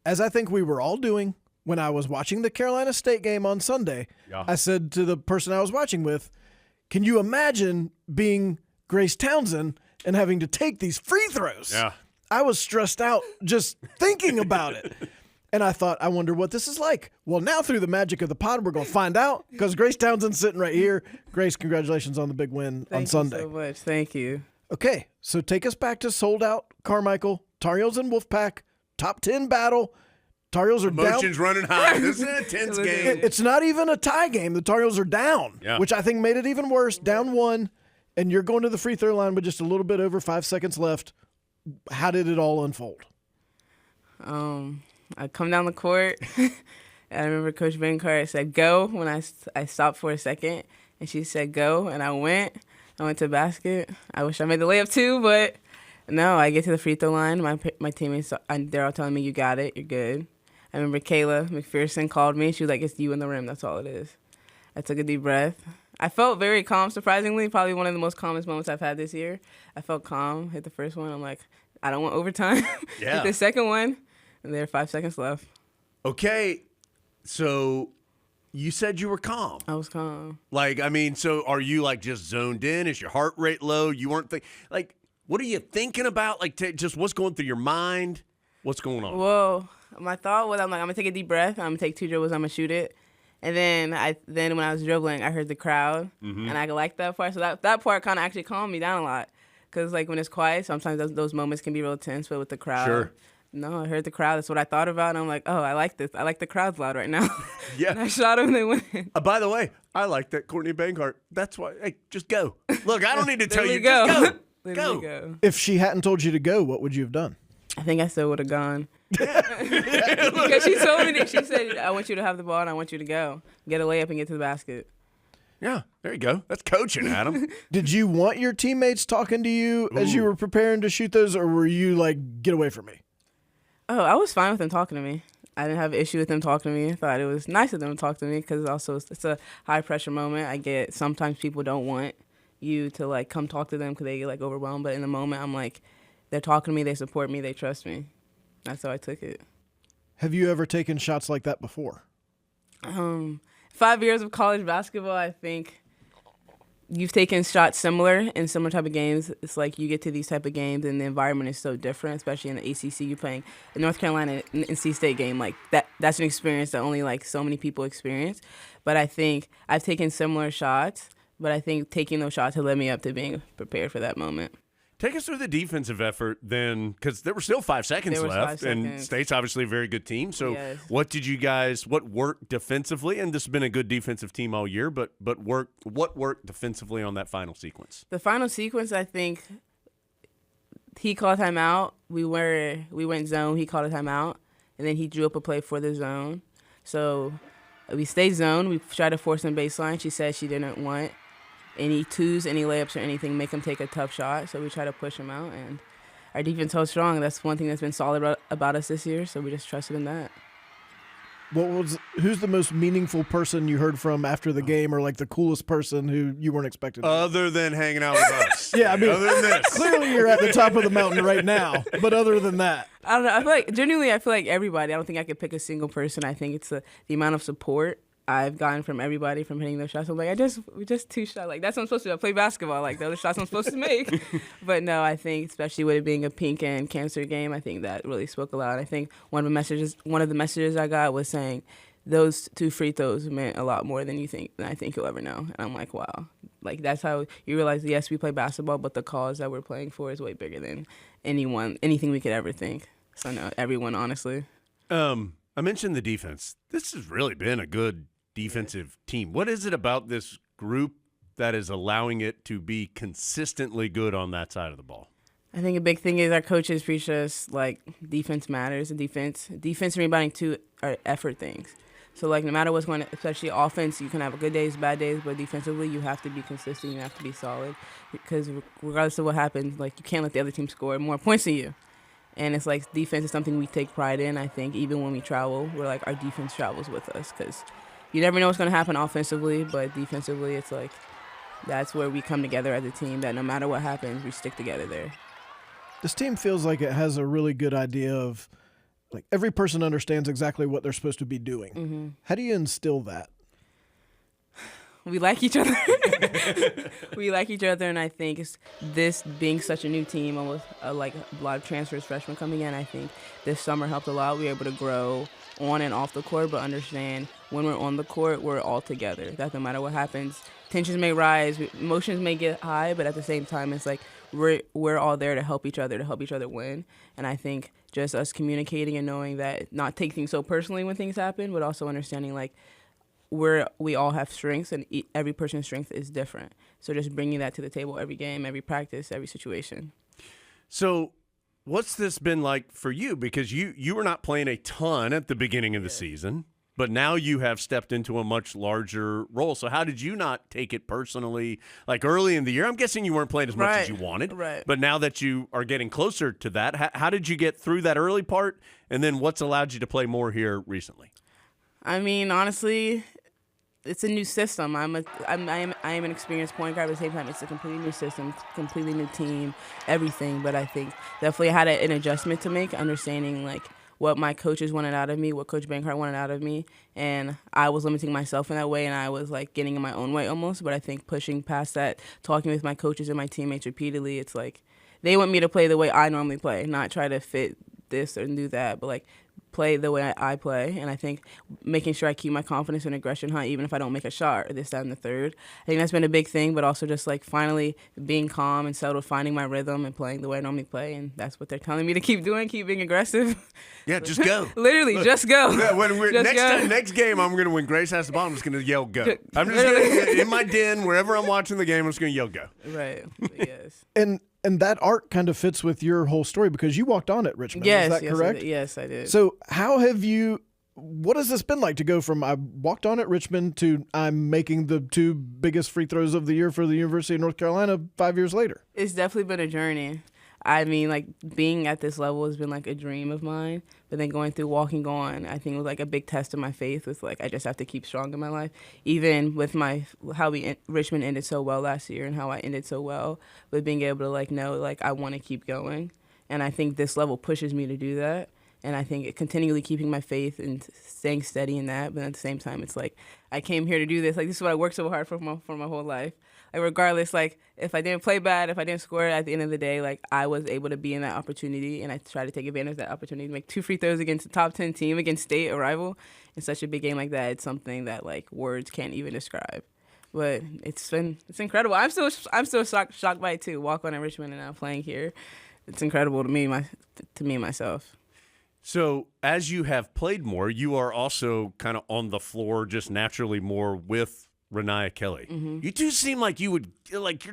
as I think we were all doing when I was watching the Carolina State game on Sunday, I said to the person I was watching with, can you imagine being Grace Townsend and having to take these free throws? Yeah. I was stressed out just thinking about it. And I thought, I wonder what this is like. Well, now through the magic of the pod, we're going to find out because Grace Townsend's sitting right here. Grace, congratulations on the big win on Sunday. Thank you so much. Thank you. Okay, so take us back to sold-out Carmichael, Tar Heels and Wolfpack, top 10 battle. Tar Heels are down. Emotions running high. This is an intense game. It's not even a tie game. The Tar Heels are down, Yeah. which I think made it even worse. Down 1, and you're going to the free throw line with just a little bit over 5 seconds left. How did it all unfold? I come down the court, and I remember Coach Benkart said, go, when I stopped for a second, and she said, go, and I went to the basket. I wish I made the layup too, but no, I get to the free throw line. My teammates, they're all telling me, you got it, you're good. I remember Kayla McPherson called me. She was like, it's you in the rim, that's all it is. I took a deep breath. I felt very calm, surprisingly, probably one of the most calmest moments I've had this year. I felt calm, hit the first one. I'm like, I don't want overtime. Yeah. Hit the second one. And there are 5 seconds left. Okay, so you said you were calm. I was calm. Like, I mean, so are you like just zoned in? Is your heart rate low? You weren't like, what are you thinking about? Like, just what's going through your mind? What's going on? Well, my thought was, I'm gonna take a deep breath. I'm gonna take 2 dribbles. I'm gonna shoot it. And then when I was dribbling, I heard the crowd, and I liked that part. So that part kind of actually calmed me down a lot. Because like when it's quiet, sometimes those moments can be real tense. But with the crowd, Sure. No, I heard the crowd. That's what I thought about. And I'm like, oh, I like this. I like the crowd's loud right now. Yeah. And I shot them and they went. By the way, I like that Courtney Bankart. That's why. Hey, just go. Look, I don't need to tell you. Go. Just Literally go. go. If she hadn't told you to go, what would you have done? I think I still would have gone. Because she told me that. She said, I want you to have the ball and I want you to go. Get a layup and get to the basket. Yeah, there you go. That's coaching, Adam. Did you want your teammates talking to you as you were preparing to shoot those, or were you like, get away from me? Oh, I was fine with them talking to me. I didn't have an issue with them talking to me. I thought it was nice of them to talk to me because also it's a high-pressure moment. I get sometimes people don't want you to, like, come talk to them because they get, like, overwhelmed. But in the moment, I'm like, they're talking to me, they support me, they trust me. That's how I took it. Have you ever taken shots like that before? 5 years of college basketball, I think you've taken shots similar in similar type of games. It's like you get to these type of games and the environment is so different, especially in the ACC. You're playing a North Carolina NC State game. Like that's an experience that only like so many people experience. But I think I've taken similar shots, but I think taking those shots have led me up to being prepared for that moment. Take us through the defensive effort then, because there were still 5 seconds left, and State's obviously a very good team. So Yes. what worked defensively? And this has been a good defensive team all year, but what worked defensively on that final sequence? The final sequence, I think, he called timeout. We went zone. He called a timeout, and then he drew up a play for the zone. So we stayed zone. We tried to force him baseline. She said she didn't want any twos, any layups or anything, make him take a tough shot. So we try to push him out, and our defense held strong. That's one thing that's been solid about us this year, so we just trusted in that. Who's the most meaningful person you heard from after the game, or like the coolest person who you weren't expecting? Other than hanging out with us. Yeah, I mean, other than this. Clearly you're at the top of the mountain right now, but other than that. I don't know. I feel like everybody. I don't think I could pick a single person. I think it's the amount of support I've gotten from everybody from hitting those shots. I'm like, we just 2 shots. Like, that's what I'm supposed to do. I play basketball. Like, the other shots I'm supposed to make. But no, I think, especially with it being a pink and cancer game, I think that really spoke a lot. I think one of the messages I got was saying those 2 free throws meant a lot more than I think you'll ever know. And I'm like, wow. Like, that's how you realize, yes, we play basketball, but the cause that we're playing for is way bigger than anything we could ever think. So no, everyone, honestly. I mentioned the defense. This has really been a good defensive team. What is it about this group that is allowing it to be consistently good on that side of the ball? I think a big thing is our coaches preach us, like, defense matters. And defense and rebounding, too, are effort things. So, like, no matter what's going on, especially offense, you can have good days, bad days, but defensively, you have to be consistent. You have to be solid. Because regardless of what happens, like, you can't let the other team score more points than you. And it's like defense is something we take pride in. I think even when we travel, we're like, our defense travels with us because you never know what's going to happen offensively, but defensively, it's like that's where we come together as a team, that no matter what happens, we stick together there. This team feels like it has a really good idea of like every person understands exactly what they're supposed to be doing. Mm-hmm. How do you instill that? We like each other. We like each other, and I think it's this being such a new team, almost like a lot of transfers, freshmen coming in, I think this summer helped a lot. We were able to grow on and off the court, but understand when we're on the court, we're all together. That no matter what happens, tensions may rise, emotions may get high, but at the same time, it's like we're all there to help each other win. And I think just us communicating and knowing that not take things so personally when things happen, but also understanding like we all have strengths, and every person's strength is different. So just bringing that to the table every game, every practice, every situation. So what's this been like for you? Because you were not playing a ton at the beginning of the season, but now you have stepped into a much larger role. So how did you not take it personally? Like early in the year, I'm guessing you weren't playing as much as you wanted. Right. But now that you are getting closer to that, how did you get through that early part? And then what's allowed you to play more here recently? I mean, honestly, it's a new system. I am an experienced point guard, but at the same time, it's a completely new system, completely new team, everything. But I think definitely I had an adjustment to make, understanding like what my coaches wanted out of me, what Coach Bankart wanted out of me, and I was limiting myself in that way, and I was like getting in my own way almost. But I think pushing past that, talking with my coaches and my teammates repeatedly, it's like they want me to play the way I normally play, not try to fit this or do that, but like play the way I play. And I think making sure I keep my confidence and aggression high, even if I don't make a shot or this, that, and the third. I think that's been a big thing, but also just like finally being calm and settled, finding my rhythm and playing the way I normally play. And that's what they're telling me to keep doing, keep being aggressive. Yeah, just go. Literally, just go. Yeah, when we're, Just go. next game, when Grace has the ball, I'm just going to yell go. I'm just going to, in my den, wherever I'm watching the game, I'm just going to yell go. Right, yes. And that arc kind of fits with your whole story because you walked on at Richmond. Yes, is that correct? Yes, I did. So what has this been like to go from I walked on at Richmond to I'm making the 2 biggest free throws of the year for the University of North Carolina 5 years later? It's definitely been a journey. I mean, like, being at this level has been, like, a dream of mine. But then going through walking on, I think it was, like, a big test of my faith with, like, I just have to keep strong in my life. Even with Richmond ended so well last year and how I ended so well, with being able to, like, know, like, I want to keep going. And I think this level pushes me to do that. And I think continually keeping my faith and staying steady in that. But at the same time, it's like, I came here to do this. Like, this is what I worked so hard for my whole life. Like, regardless, like, if I didn't play bad, if I didn't score, at the end of the day, like, I was able to be in that opportunity, and I tried to take advantage of that opportunity to make 2 free throws against a top 10 team, against State, a rival. In such a big game like that, it's something that, like, words can't even describe. But it's incredible. I'm still shocked by it, too. Walk on at Richmond and now playing here. It's incredible to me, myself. So as you have played more, you are also kind of on the floor just naturally more with Renaya Kelly. Mm-hmm. You two seem like you're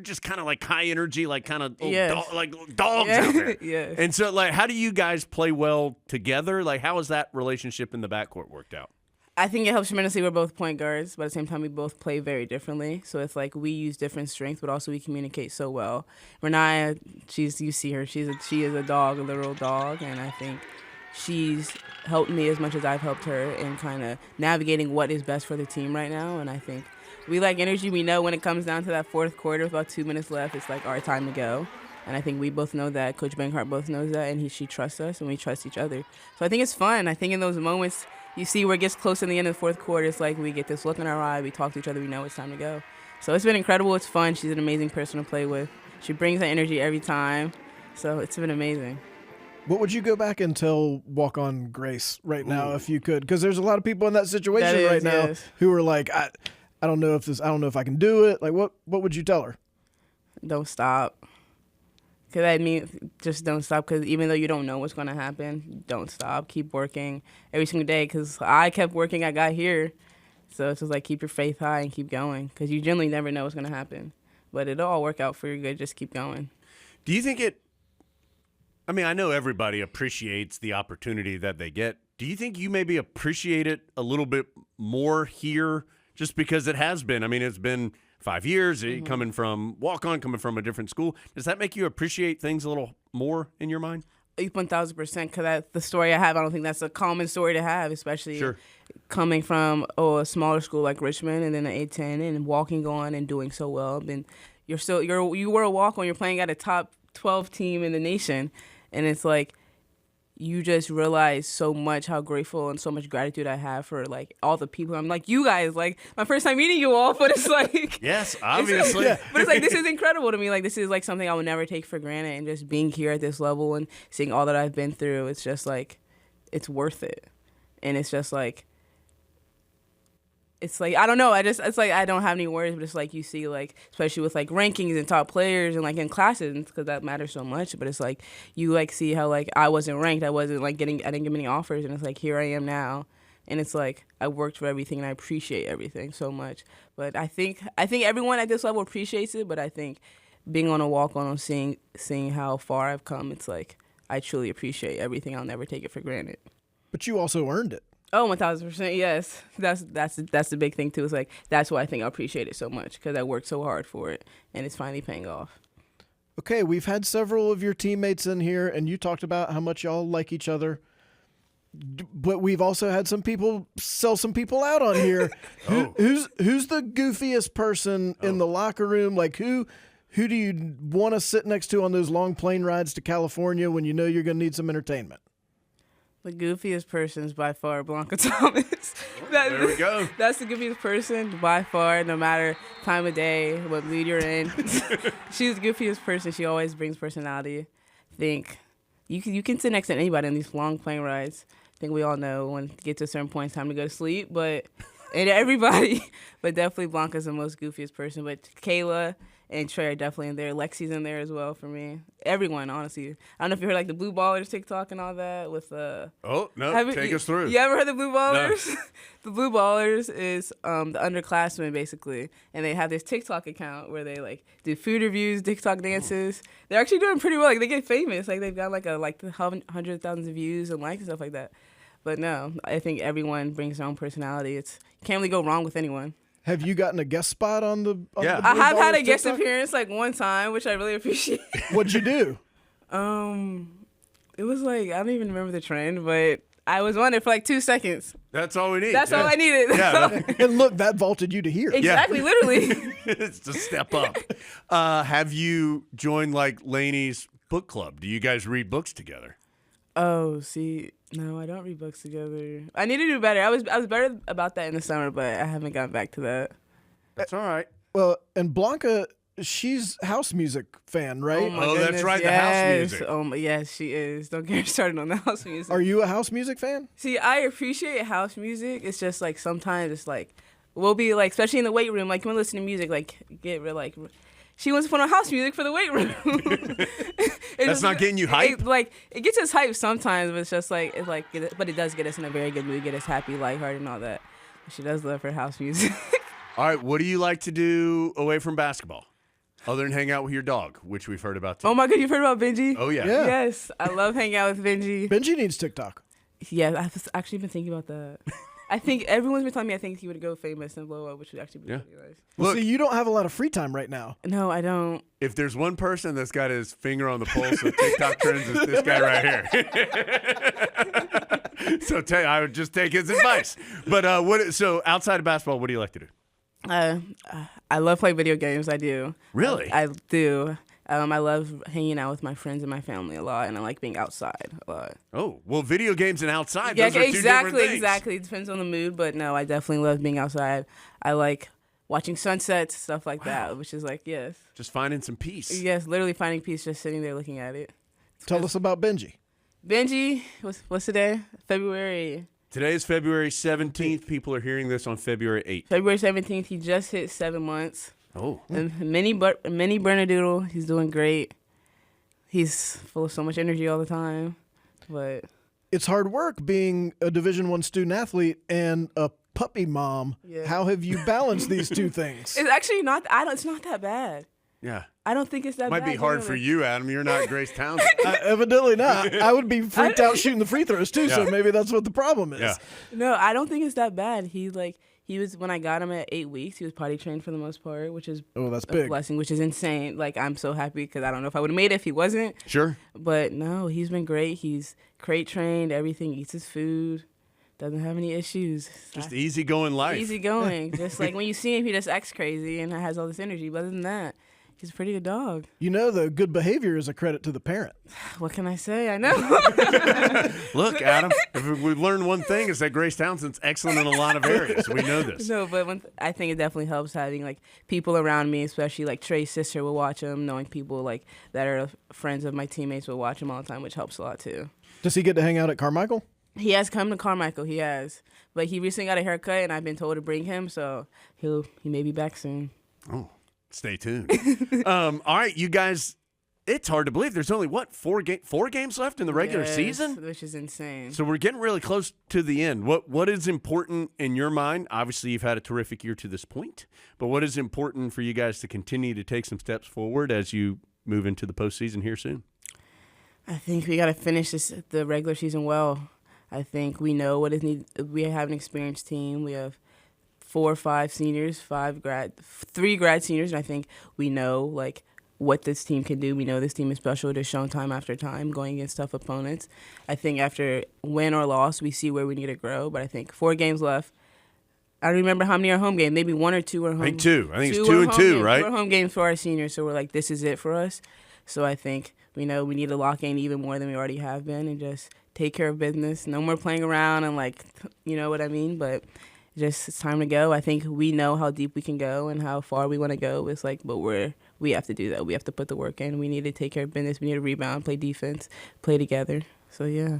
just kind of like high energy, like kind of Yes. like dogs out there. Yes. And so like, how do you guys play well together? Like, how has that relationship in the backcourt worked out? I think it helps tremendously. We're both point guards, but at the same time, we both play very differently. So it's like we use different strengths, but also we communicate so well. Renaya, you see her, she is a dog, a literal dog, and I think she's helped me as much as I've helped her in kind of navigating what is best for the team right now. And I think we like energy. We know when it comes down to that fourth quarter with about 2 minutes left, it's like our time to go. And I think we both know that. Coach Bankart both knows that, and she trusts us, and we trust each other. So I think it's fun. I think in those moments, you see where it gets close in the end of the fourth quarter, it's like we get this look in our eye, we talk to each other, we know it's time to go. So it's been incredible. It's fun. She's an amazing person to play with. She brings that energy every time. So it's been amazing. What would you go back and tell walk-on Grace right now if you could? Because there's a lot of people in that situation right now who are like, I don't know if I can do it. Like, what would you tell her? Don't stop. Because I mean, just don't stop. Because even though you don't know what's going to happen, don't stop. Keep working every single day. Because I kept working, I got here. So it's just like keep your faith high and keep going. Because you generally never know what's going to happen. But it'll all work out for your good. Just keep going. Do you think I mean, I know everybody appreciates the opportunity that they get. Do you think you maybe appreciate it a little bit more here just because it has been? I mean, it's been 5 years coming from walk-on, coming from a different school. Does that make you appreciate things a little more in your mind? 1,000%, because that's the story I have. I don't think that's a common story to have, especially coming from a smaller school like Richmond and then an A-10 and walking on and doing so well. And you were a walk-on. You're playing at a top 12 team in the nation. And it's like you just realize so much how grateful and so much gratitude I have for like all the people. I'm like, you guys, like my first time meeting you all, but it's like yes, obviously. But it's like this is incredible to me. Like this is like something I would never take for granted, and just being here at this level and seeing all that I've been through, it's just like it's worth it. And it's just like it's like I don't know. It's like I don't have any words, but it's like you see like especially with like rankings and top players and like in classes because that matters so much. But it's like you like see how like I wasn't ranked, I didn't get many offers, and it's like here I am now, and it's like I worked for everything and I appreciate everything so much. But I think everyone at this level appreciates it. But I think being on a walk on seeing how far I've come, it's like I truly appreciate everything. I'll never take it for granted. But you also earned it. Oh, 1,000%, yes. That's the big thing too. It's like that's why I think I appreciate it so much because I worked so hard for it, and it's finally paying off. Okay, we've had several of your teammates in here, and you talked about how much y'all like each other. But we've also had some people sell some people out on here. Who's the goofiest person in the locker room? Like who do you want to sit next to on those long plane rides to California when you know you're going to need some entertainment? The goofiest person is by far Blanca Thomas. There we go. That's the goofiest person by far, no matter time of day, what mood you're in. She's the goofiest person. She always brings personality. I think you can sit next to anybody on these long plane rides. I think we all know when it gets to a certain point, it's time to go to sleep. But definitely Blanca's the most goofiest person. But Kayla and Trey are definitely in there. Lexi's in there as well for me. Everyone, honestly. I don't know if you heard like the Blue Ballers TikTok and all that with Oh, no, take us through. You ever heard the Blue Ballers? No. The Blue Ballers is the underclassmen basically, and they have this TikTok account where they like do food reviews, TikTok dances. They're actually doing pretty well. Like they get famous. Like they've got like hundreds of thousands of views and likes and stuff like that. But no, I think everyone brings their own personality. You can't really go wrong with anyone. Have you gotten a guest spot on the I have Blue had a Ballers guest TikTok? appearance like one time, which I really appreciate. What'd you do? It was like I don't even remember the trend, but I was on it for like 2 seconds. That's all we need. That's all I needed. Yeah. And look, that vaulted you to here. Exactly, literally. It's a step up. Have you joined like Laney's book club? Do you guys read books together? Oh, see, no, I don't read books together. I need to do better. I was better about that in the summer, but I haven't gotten back to that. That's all right. Well, and Blanca, she's house music fan, right? my that's goodness, right, the yes. house music. Yes, she is. Don't get her started on the house music. Are you a house music fan? See, I appreciate house music. It's just like sometimes it's like we'll be like, especially in the weight room, like you want to listen to music, like get real like. She wants to put on house music for the weight room. That's not getting you hype? It gets us hype sometimes, but it's just like but it does get us in a very good mood, get us happy, lighthearted, and all that. She does love her house music. All right, what do you like to do away from basketball, other than hang out with your dog, which we've heard about too? Oh my God, you've heard about Benji? Oh yeah. Yes, I love hanging out with Benji. Benji needs TikTok. Yeah, I've actually been thinking about that. I think everyone's been telling me I think he would go famous and blow up, which would actually be really nice. Well, Look, see, you don't have a lot of free time right now. No, I don't. if there's one person that's got his finger on the pulse of TikTok trends, it's this guy right here. So I would just take his advice. But so outside of basketball, what do you like to do? I love playing video games. I do. Really? I do. I love hanging out with my friends and my family a lot, and I like being outside a lot. Oh, well, video games and outside, Yeah, those are two different things. exactly. It depends on the mood, but no, I definitely love being outside. I like watching sunsets, stuff like that, which is like, yes. Just finding some peace. Yes, literally finding peace just sitting there looking at it. Tell us about Benji. Benji, what's today? February. Today is February 17th. People are hearing this on February 8th. February 17th, he just hit 7 months. Oh. And mini Bernadoodle, he's doing great. He's full of so much energy all the time. But It's hard work being a Division I student athlete and a puppy mom. Yeah. How have you balanced these two things? it's actually not. It's not that bad. Yeah. I don't think it's that bad. Might be hard for you, Adam. You're not Grace Townsend. Evidently not. I would be freaked out shooting the free throws too, so maybe that's what the problem is. Yeah. No, I don't think it's that bad. He was when I got him at 8 weeks. He was potty trained for the most part, which is that's a big. blessing, which is insane. Like I'm so happy because I don't know if I would have made it if he wasn't. Sure. But no, he's been great. He's crate trained. Everything, eats his food. Doesn't have any issues. Just easygoing life. Easy going. Just like when you see him, he just acts crazy and has all this energy. But other than that, He's a pretty good dog. You know, the good behavior is a credit to the parent. What can I say? I know. Look, Adam, if we've learned one thing, is that Grace Townsend's excellent in a lot of areas. We know this. No, but I think it definitely helps having like people around me, especially like Trey's sister will watch him, knowing people like that are friends of my teammates will watch him all the time, which helps a lot too. Does he get to hang out at Carmichael? He has come to Carmichael, he has. But he recently got a haircut, and I've been told to bring him, so he may be back soon. Oh. Stay tuned. All right, you guys, it's hard to believe there's only, four games left in the regular season? Which is insane. So we're getting really close to the end. What is important in your mind? Obviously, you've had a terrific year to this point, but what is important for you guys to continue to take some steps forward as you move into the postseason here soon? I think we got to finish the regular season well. I think we know what is needed. We have an experienced team. We have 4 or 5 seniors, 3 grad seniors, and I think we know like what this team can do. We know this team is special. It has shown time after time going against tough opponents. I think after win or loss, we see where we need to grow. But I think 4 games left. I don't remember how many are home games. Maybe 1 or 2 are home. I think 2. I think it's 2 and 2, games. right? 2 are home games for our seniors, so we're like, this is it for us. So I think we know we need to lock in even more than we already have been and just take care of business. No more playing around and like, you know what I mean? But just it's time to go. I think we know how deep we can go and how far we want to go. It's like, but we have to do that. We have to put the work in. We need to take care of business. We need to rebound, play defense, play together. So yeah.